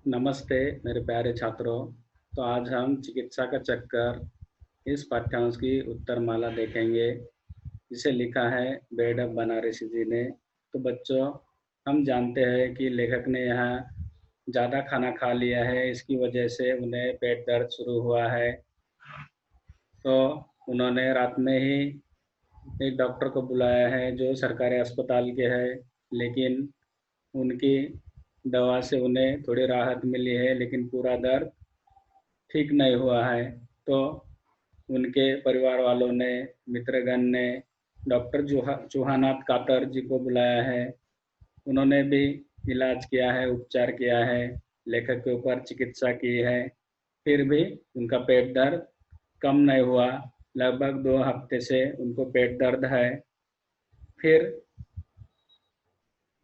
नमस्ते मेरे प्यारे छात्रों। तो आज हम चिकित्सा का चक्कर इस पाठ्यांश की उत्तरमाला देखेंगे, जिसे लिखा है बेडब बनारसी जी ने। तो बच्चों, हम जानते हैं कि लेखक ने यहाँ ज़्यादा खाना खा लिया है, इसकी वजह से उन्हें पेट दर्द शुरू हुआ है। तो उन्होंने रात में ही एक डॉक्टर को बुलाया है जो सरकारी अस्पताल के है, लेकिन उनकी दवा से उन्हें थोड़ी राहत मिली है, लेकिन पूरा दर्द ठीक नहीं हुआ है। तो उनके परिवार वालों ने, मित्रगण ने डॉक्टर चूहानाथ कातर जी को बुलाया है। उन्होंने भी इलाज किया है, उपचार किया है, लेखक के ऊपर चिकित्सा की है, फिर भी उनका पेट दर्द कम नहीं हुआ। लगभग 2 हफ्ते से उनको पेट दर्द है। फिर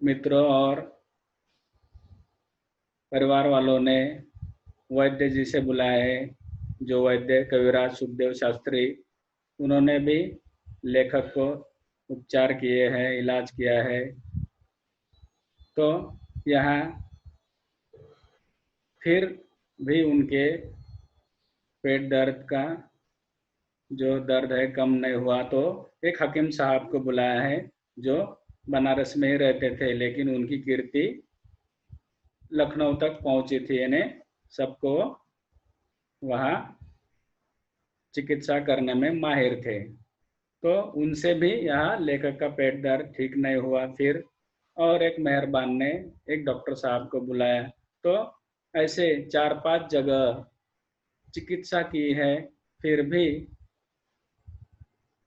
मित्रों और परिवार वालों ने वैद्य जी से बुलाया है, जो वैद्य कविराज सुखदेव शास्त्री। उन्होंने भी लेखक को उपचार किए हैं, इलाज किया है। तो यहाँ फिर भी उनके पेट दर्द का जो दर्द है कम नहीं हुआ, तो एक हकीम साहब को बुलाया है जो बनारस में ही रहते थे, लेकिन उनकी कीर्ति लखनऊ तक पहुंची थी, यानी सबको वहाँ चिकित्सा करने में माहिर थे। तो उनसे भी यहाँ लेखक का पेट दर्द ठीक नहीं हुआ। फिर और एक मेहरबान ने एक डॉक्टर साहब को बुलाया। तो ऐसे 4-5 जगह चिकित्सा की है, फिर भी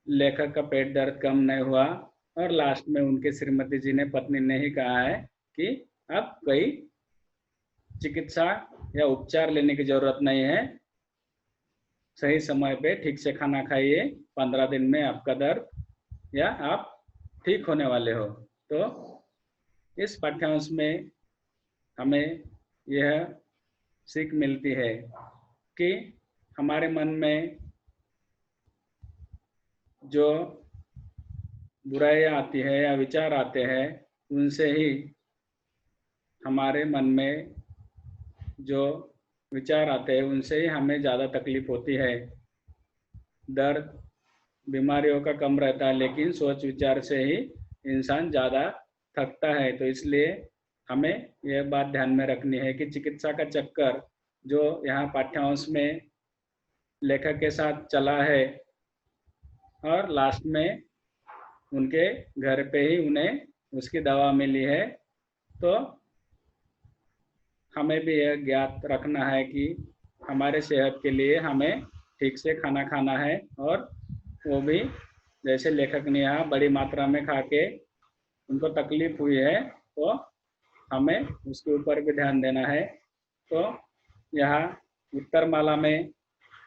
लेखक का पेट दर्द कम नहीं हुआ। और लास्ट में उनके श्रीमती जी ने, पत्नी ने ही कहा है कि अब कोई चिकित्सा या उपचार लेने की जरूरत नहीं है, सही समय पे ठीक से खाना खाइए, 15 दिन में आपका दर्द या आप ठीक होने वाले हो। तो इस पाठ्यांश में हमें यह सीख मिलती है कि हमारे मन में जो बुराइयां आती है या विचार आते हैं, उनसे ही हमारे मन में जो विचार आते हैं उनसे ही हमें ज़्यादा तकलीफ होती है। दर्द बीमारियों का कम रहता है, लेकिन सोच विचार से ही इंसान ज़्यादा थकता है। तो इसलिए हमें यह बात ध्यान में रखनी है कि चिकित्सा का चक्कर जो यहाँ पाठ्यांश में लेखक के साथ चला है, और लास्ट में उनके घर पे ही उन्हें उसकी दवा मिली है, तो हमें भी यह ज्ञात रखना है कि हमारे सेहत के लिए हमें ठीक से खाना खाना है, और वो भी जैसे लेखक ने यहाँ बड़ी मात्रा में खा के उनको तकलीफ हुई है, तो हमें उसके ऊपर भी ध्यान देना है। तो यहाँ उत्तरमाला में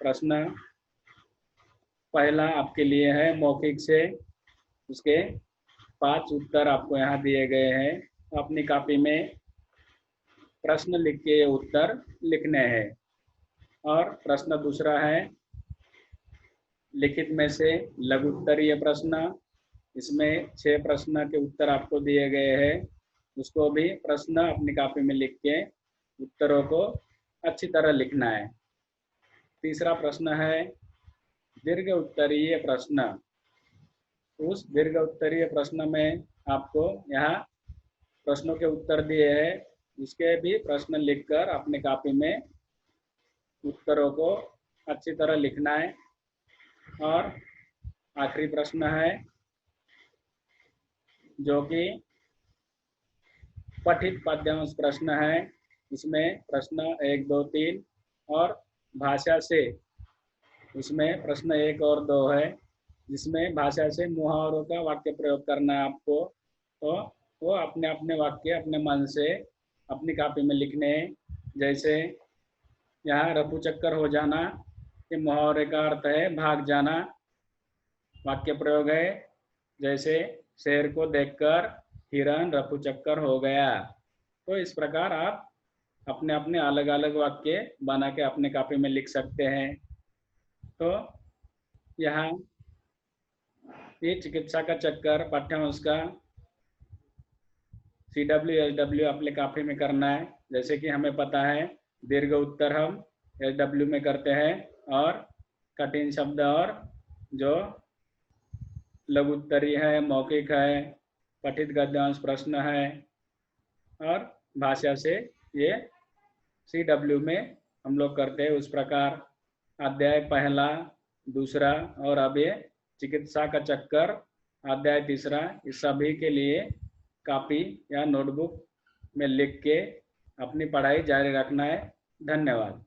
प्रश्न पहला आपके लिए है मौखिक से, उसके 5 उत्तर आपको यहाँ दिए गए हैं। अपनी कॉपी में प्रश्न लिख के ये उत्तर लिखने हैं। और प्रश्न दूसरा है लिखित में से लघु उत्तरीय प्रश्न। इसमें 6 प्रश्न के उत्तर आपको दिए गए हैं, उसको भी प्रश्न अपनी कॉपी में लिख के उत्तरों को अच्छी तरह लिखना है। तीसरा प्रश्न है दीर्घ उत्तरीय प्रश्न। उस दीर्घ उत्तरीय प्रश्न में आपको यहाँ प्रश्नों के उत्तर दिए हैं, उसके भी प्रश्न लिखकर अपनी कॉपी में उत्तरों को अच्छी तरह लिखना है। और आखिरी प्रश्न है जो कि पठित पाठ्यांश प्रश्न है। इसमें प्रश्न 1, 2, 3 और भाषा से, उसमें प्रश्न 1 और 2 है, जिसमें भाषा से मुहावरों का वाक्य प्रयोग करना है आपको। तो वो अपने अपने वाक्य अपने मन से अपनी कॉपी में लिखने हैं। जैसे यहाँ रफू चक्कर हो जाना, ये मुहावरे का अर्थ है भाग जाना। वाक्य प्रयोग है जैसे शेर को देखकर हिरन रफू चक्कर हो गया। तो इस प्रकार आप अपने अपने अलग अलग वाक्य बना के अपने कॉपी में लिख सकते हैं। तो यहाँ ये चिकित्सा का चक्कर पाठ्यांश का CW SW अपने काफी में करना है। जैसे कि हमें पता है दीर्घ उत्तर हम SW में करते हैं और कठिन शब्द और जो लघु उत्तरीय है, मौखिक है, पठित गद्यांश प्रश्न है और भाषा से ये CW में हम लोग करते हैं। उस प्रकार अध्याय पहला, दूसरा और अब ये चिकित्सा का चक्कर अध्याय तीसरा, इस सभी के लिए कॉपी या नोटबुक में लिख के अपनी पढ़ाई जारी रखना है। धन्यवाद।